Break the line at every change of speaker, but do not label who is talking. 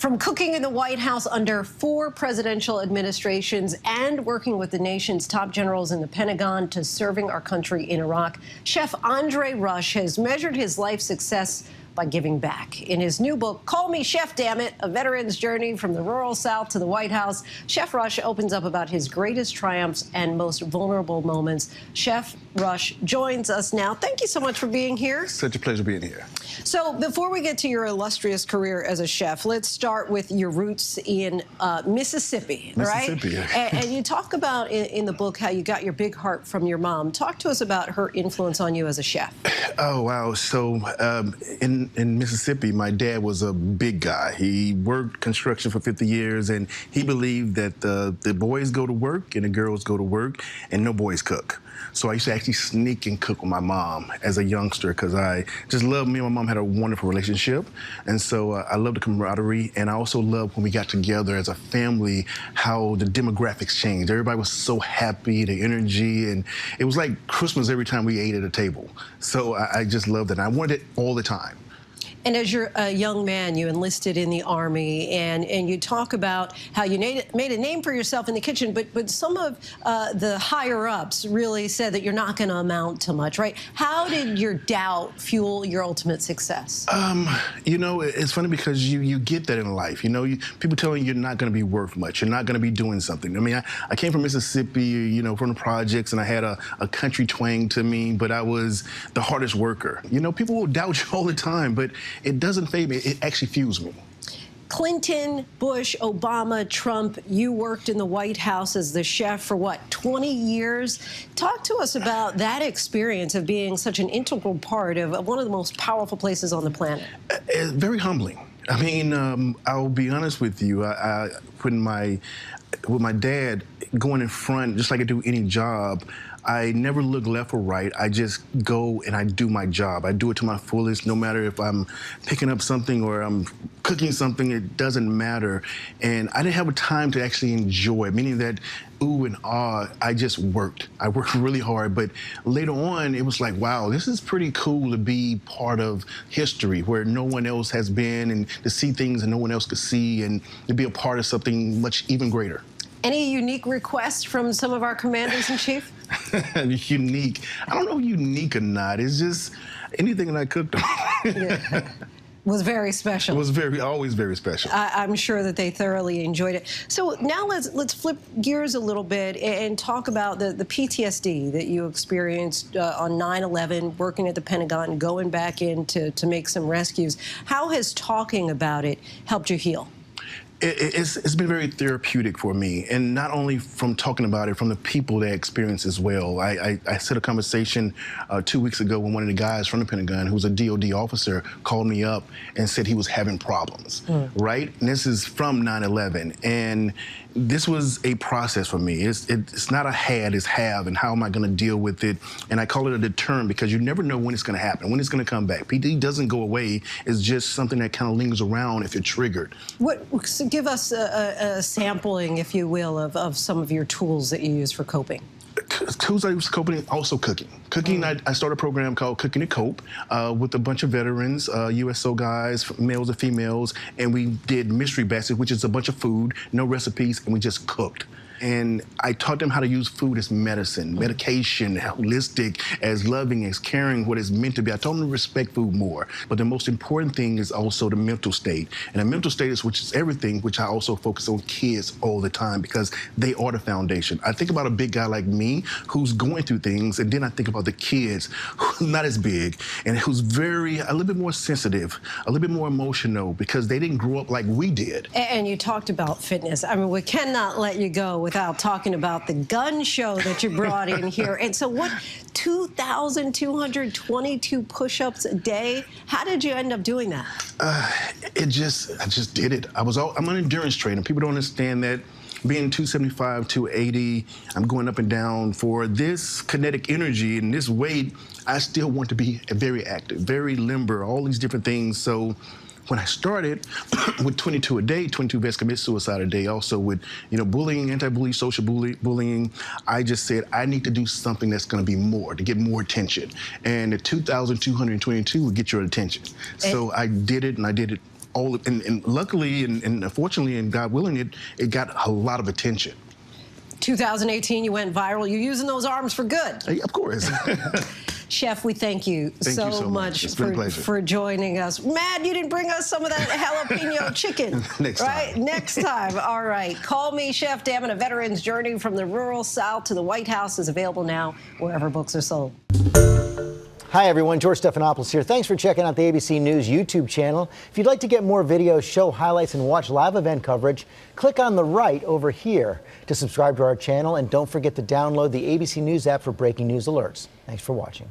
From cooking in the White House under 4 presidential administrations and working with the nation's top generals in the Pentagon to serving our country in Iraq, Chef Andre Rush has measured his life success by giving back. In his new book, Call Me Chef, Damn It, A Veteran's Journey from the Rural South to the White House, Chef Rush opens up about his greatest triumphs and most vulnerable moments. Chef Rush joins us now. Thank you so much for being here.
Such a pleasure being here.
So before we get to your illustrious career as a chef, let's start with your roots in Mississippi, right?
Mississippi.
And you talk about in the book how you got your big heart from your mom. Talk to us about her influence on you as a chef.
Oh, wow. So in Mississippi, my dad was a big guy. He worked construction for 50 years, and he believed that the boys go to work and the girls go to work, and no boys cook. So I used to actually sneak and cook with my mom as a youngster because I just loved, me and my mom had a wonderful relationship. And so I loved the camaraderie, and I also loved when we got together as a family, how the demographics changed. Everybody was so happy, the energy, and it was like Christmas every time we ate at a table. So I just loved it. I wanted it all the time.
And as you're a young man, you enlisted in the Army, and you talk about how you made a name for yourself in the kitchen, but some of the higher-ups really said that you're not going to amount to much, right? How did your doubt fuel your ultimate success?
You know, it's funny because you get that in life. You know, people telling you you're not going to be worth much, you're not going to be doing something. I mean, I came from Mississippi, you know, from the projects, and I had a country twang to me, but I was the hardest worker. You know, people will doubt you all the time, but it doesn't fade me. It actually fuels me.
Clinton, Bush, Obama, Trump, you worked in the White House as the chef for, what, 20 years? Talk to us about that experience of being such an integral part of one of the most powerful places on the planet.
Very humbling. I mean, I'll be honest with you. With my dad going in front, just like I do any job, I never look left or right. I just go and I do my job. I do it to my fullest, no matter if I'm picking up something or I'm cooking something, it doesn't matter. And I didn't have a time to actually enjoy it, meaning that ooh and ah, I just worked. I worked really hard, but later on, it was like, wow, this is pretty cool to be part of history where no one else has been, and to see things that no one else could see, and to be a part of something much even greater.
Any unique requests from some of our commanders-in-chief?
Unique. I don't know unique or not. It's just anything that I cooked on.
Yeah. Was very special.
It was always very special.
I'm sure that they thoroughly enjoyed it. So now let's flip gears a little bit and talk about the PTSD that you experienced on 9/11, working at the Pentagon, going back in to make some rescues. How has talking about it helped you heal?
It's been very therapeutic for me, and not only from talking about it, from the people that experience as well. I had a conversation 2 weeks ago when one of the guys from the Pentagon, who's a DOD officer, called me up and said he was having problems, right? And this is from 9/11, and this was a process for me. It's not a had, it's have, and how am I going to deal with it? And I call it a deterrent because you never know when it's going to happen, when it's going to come back. PD doesn't go away. It's just something that kind of lingers around if you're triggered.
So give us a sampling, if you will, of some of your tools that you use for coping.
Tools I use for coping, also cooking. I started a program called Cooking to Cope with a bunch of veterans, USO guys, males and females, and we did mystery baskets, which is a bunch of food, no recipes, and we just cooked. And I taught them how to use food as medicine, medication, holistic, as loving, as caring, what it's meant to be. I told them to respect food more. But the most important thing is also the mental state. And the mental state is, which is everything, which I also focus on kids all the time because they are the foundation. I think about a big guy like me who's going through things, and then I think about the kids who are not as big and who's a little bit more sensitive, a little bit more emotional because they didn't grow up like we did.
And you talked about fitness. I mean, we cannot let you go without talking about the gun show that you brought in here. And so what, 2,222 push-ups a day? How did you end up doing that?
I just did it. I'm an endurance trainer. People don't understand that. Being 275, 280, I'm going up and down. For this kinetic energy and this weight, I still want to be very active, very limber, all these different things. So when I started with 22 a day, 22 vets commit suicide a day, also with, you know, bullying, anti-bullying, social bullying, I just said I need to do something that's going to be more, to get more attention. And the 2,222 would get your attention. So I did it, and I did it and luckily and fortunately and God willing, it got a lot of attention.
2018, you went viral. You're using those arms for good.
Hey, of course.
Chef, we thank you so much for joining us. Mad you didn't bring us some of that jalapeno chicken.
Next time.
Next time. All right. Call Me Chef Damon, A Veteran's Journey from the Rural South to the White House is available now wherever books are sold.
Hi, everyone. George Stephanopoulos here. Thanks for checking out the ABC News YouTube channel. If you'd like to get more videos, show highlights, and watch live event coverage, click on the right over here to subscribe to our channel. And don't forget to download the ABC News app for breaking news alerts. Thanks for watching.